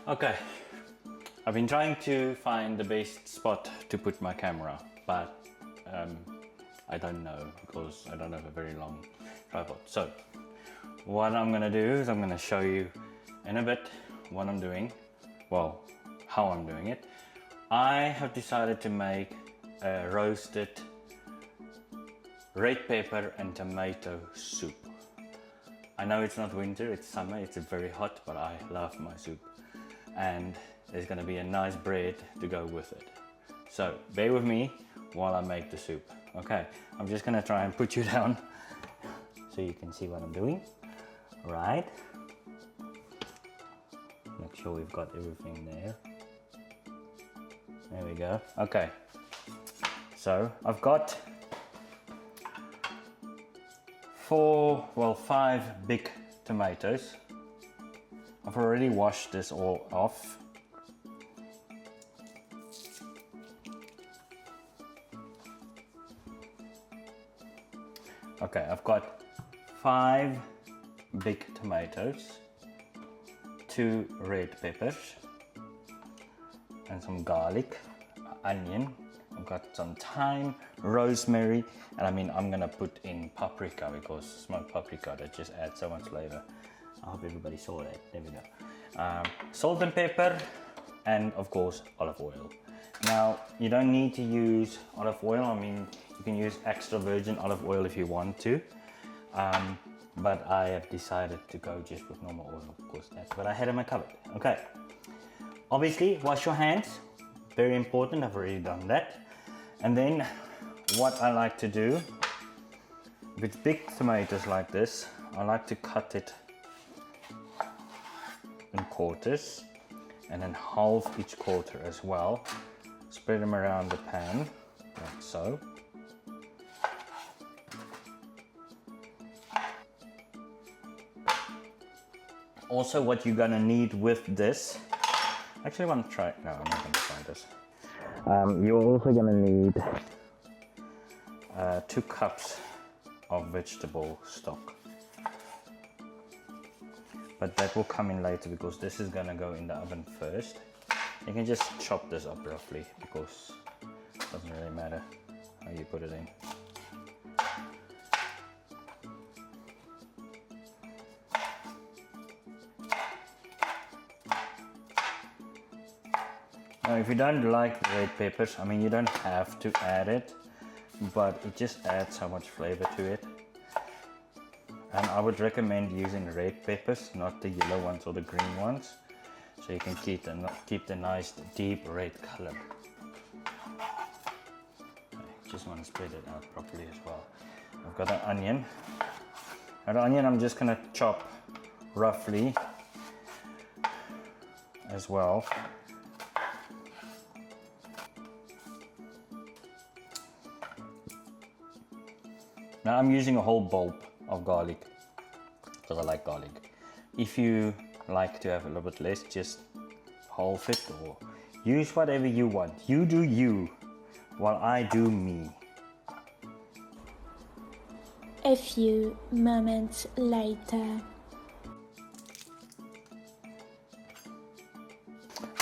Okay, I've been trying to find the best spot to put my camera, but I don't know because I don't have a very long tripod. So what I'm gonna do is I'm gonna show you in a bit what I'm doing, well, how I'm doing it. I have decided to make a roasted red pepper and tomato soup. I know it's not winter, it's summer, it's very hot, but I love my soup. And there's gonna be a nice bread to go with it. So bear with me while I make the soup. Okay, I'm just gonna try and put you down so you can see what I'm doing. Right. Make sure we've got everything there. There we go. Okay. So I've got 5 big tomatoes. I've already washed this all off. Okay, I've got 5 big tomatoes, 2 red peppers, and some garlic, onion. I've got some thyme, rosemary, and I'm gonna put in paprika because smoked paprika, that just adds so much flavor. I hope everybody saw that. There we go. Salt and pepper, and of course olive oil. Now you don't need to use olive oil. You can use extra virgin olive oil if you want to, but I have decided to go just with normal oil because that's what I had in my cupboard. Okay. Obviously, wash your hands. Very important. I've already done that. And then what I like to do with big tomatoes like this, I like to cut it in quarters and then halve each quarter as well. Spread them around the pan like so. Also, what you're gonna need with this, actually I want to try it. No, I'm not gonna try this. You're also gonna need 2 cups of vegetable stock, but that will come in later because this is gonna go in the oven first. You can just chop this up roughly because it doesn't really matter how you put it in. Now, if you don't like the red peppers, you don't have to add it, but it just adds so much flavor to it. And I would recommend using red peppers, not the yellow ones or the green ones, so you can keep the nice deep red color. I just want to spread it out properly as well. I've got an onion. Now the onion I'm just gonna chop roughly as well. Now I'm using a whole bulb of garlic because I like garlic. If you like to have a little bit less, just halve it or use whatever you want. You do you, while I do me. A few moments later.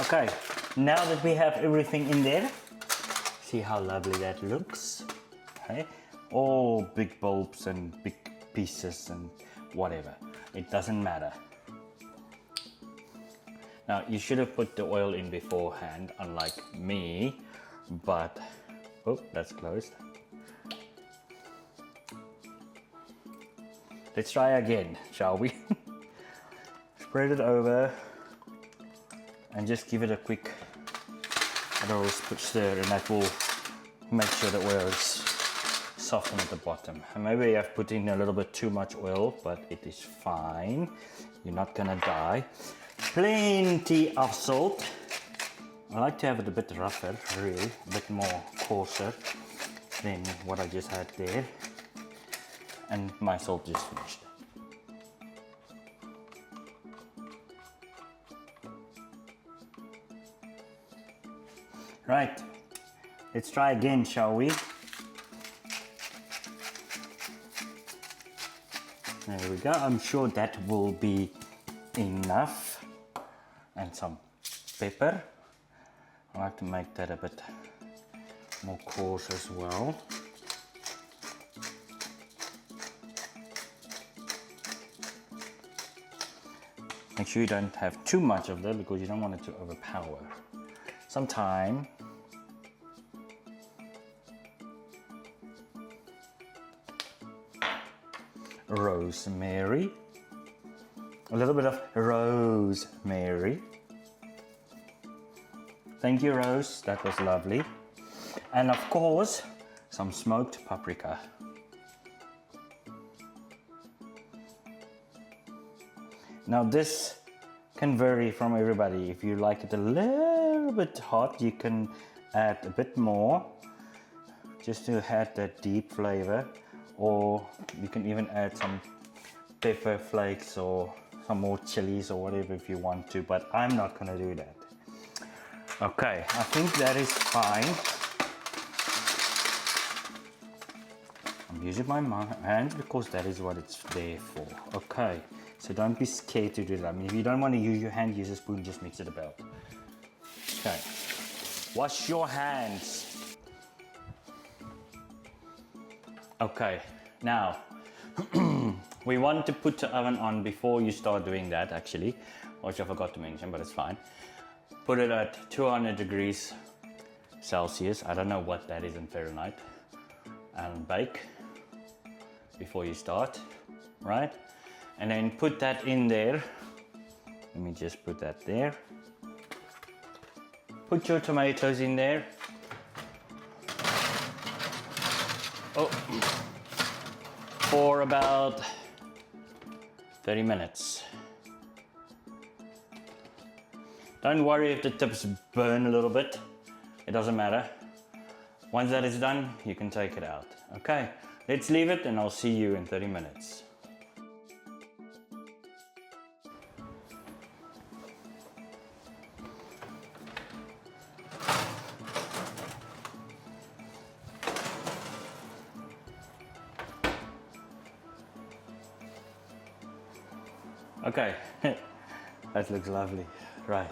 Okay, now that we have everything in there, see how lovely that looks. Okay. All big bulbs and big pieces and whatever, it doesn't matter. Now you should have put the oil in beforehand, unlike me, but oh, that's closed. Let's try again, shall we? Spread it over and just give it a quick little stir, and that will make sure the oil is soften at the bottom. And maybe I've put in a little bit too much oil, but it is fine. You're not gonna die. Plenty of salt. I like to have it a bit rougher, really, a bit more coarser than what I just had there. And my salt just finished. Right, let's try again, shall we? There we go. I'm sure that will be enough. And some pepper. I like to make that a bit more coarse as well. Make sure you don't have too much of that because you don't want it to overpower. Some thyme. Rosemary. A little bit of rosemary. Thank you, Rose. That was lovely. And of course, some smoked paprika. Now this can vary from everybody. If you like it a little bit hot, you can add a bit more just to add that deep flavor, or you can even add some pepper flakes or some more chilies or whatever if you want to, but I'm not gonna do that. Okay, I think that is fine. I'm using my hands because that is what it's there for. Okay, so don't be scared to do that. I mean, if you don't want to use your hand, use a spoon, just mix it about. Okay, wash your hands. Okay, now we want to put the oven on before you start doing that actually, which I forgot to mention, but it's fine. Put it at 200 degrees Celsius. I don't know what that is in Fahrenheit. And bake before you start, right? And then put that in there. Let me just put that there. Put your tomatoes in there. Oh, for about 30 minutes. Don't worry if the tips burn a little bit. It doesn't matter. Once that is done, you can take it out. Okay, let's leave it and I'll see you in 30 minutes. Okay, that looks lovely, right?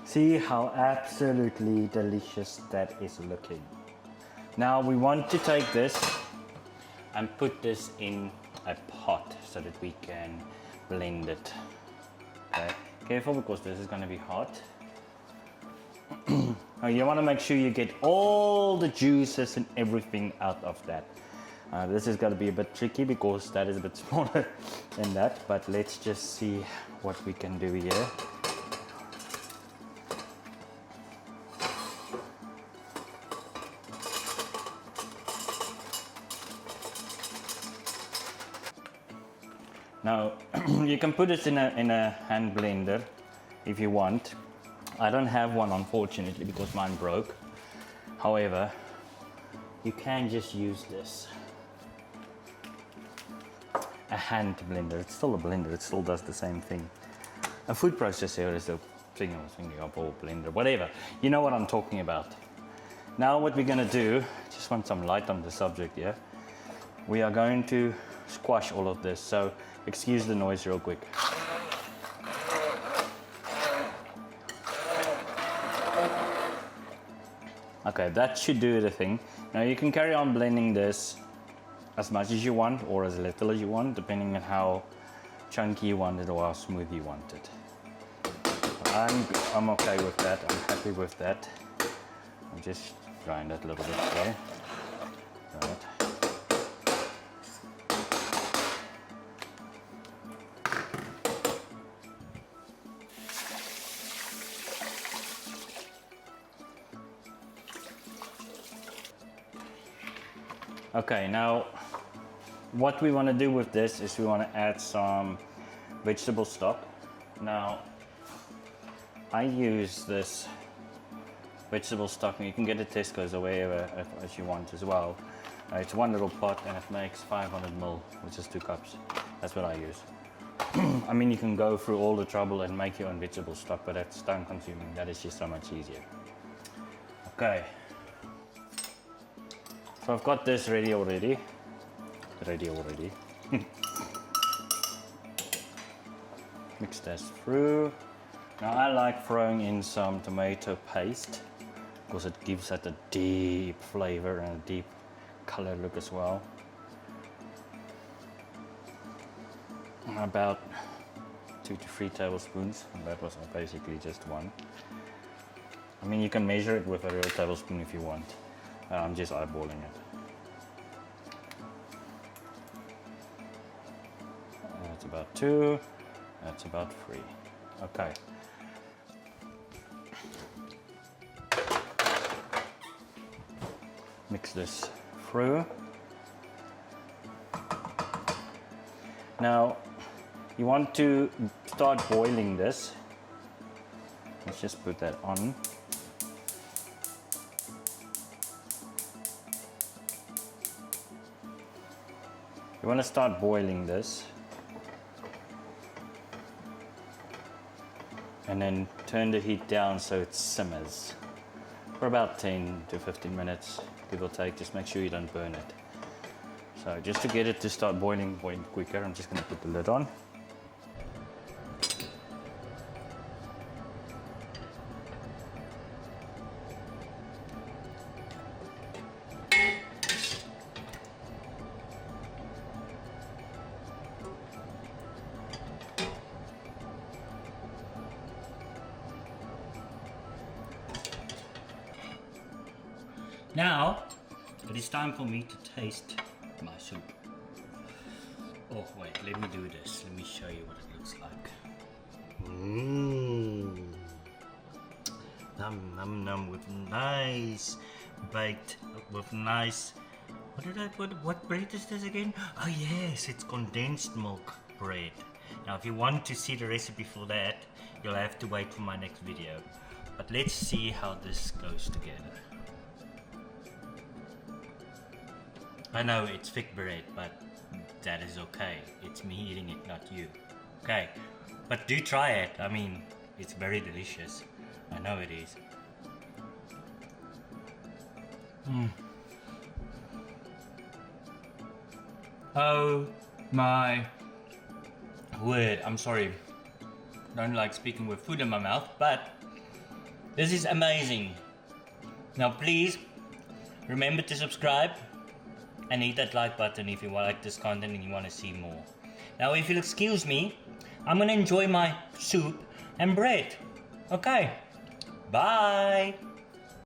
See how absolutely delicious that is looking. Now we want to take this and put this in a pot so that we can blend it. Okay, careful because this is going to be hot. Now you want to make sure you get all the juices and everything out of that. This is going to be a bit tricky because that is a bit smaller than that, but let's just see what we can do here. Now you can put it in a hand blender if you want. I don't have one unfortunately because mine broke. However, you can just use this. A hand blender, it's still a blender, it still does the same thing. A food processor is the thing I was thinking of, or blender, whatever. You know what I'm talking about. Now what we're gonna do, just want some light on the subject here. We are going to squash all of this, so excuse the noise real quick. Okay, that should do the thing. Now you can carry on blending this as much as you want or as little as you want, depending on how chunky you want it or how smooth you want it. I'm okay with that, I'm happy with that. I'll just grind it a little bit there. Right. Okay, now what we want to do with this is we want to add some vegetable stock. Now I use this vegetable stock, and you can get it at Tesco's or wherever as you want as well. It's one little pot and it makes 500 ml, which is 2 cups. That's what I use. I mean, you can go through all the trouble and make your own vegetable stock, but that's time consuming. That is just so much easier. Okay. So I've got this ready already. Mix this through. Now I like throwing in some tomato paste because it gives it a deep flavor and a deep color look as well. About 2 to 3 tablespoons. That was basically just one. I mean, you can measure it with a real tablespoon if you want. I'm just eyeballing it. That's about 2. That's about 3. Okay. Mix this through. Now, you want to start boiling this. Let's just put that on. You want to start boiling this. And then turn the heat down so it simmers for about 10 to 15 minutes, give or take. Just make sure you don't burn it. So just to get it to start boiling quicker, I'm just going to put the lid on. Now, it is time for me to taste my soup. Oh wait, let me do this. Let me show you what it looks like. Num num num, with nice baked, with nice, what did I put? What bread is this again? Oh yes, it's condensed milk bread. Now if you want to see the recipe for that, you'll have to wait for my next video. But let's see how this goes together. I know it's thick bread, but that is okay. It's me eating it, not you. Okay, but do try it. I mean, it's very delicious. I know it is. Oh my word. I'm sorry. Don't like speaking with food in my mouth, but this is amazing. Now please remember to subscribe and hit that like button if you like this content and you want to see more. Now if you'll excuse me, I'm gonna enjoy my soup and bread. Okay, bye.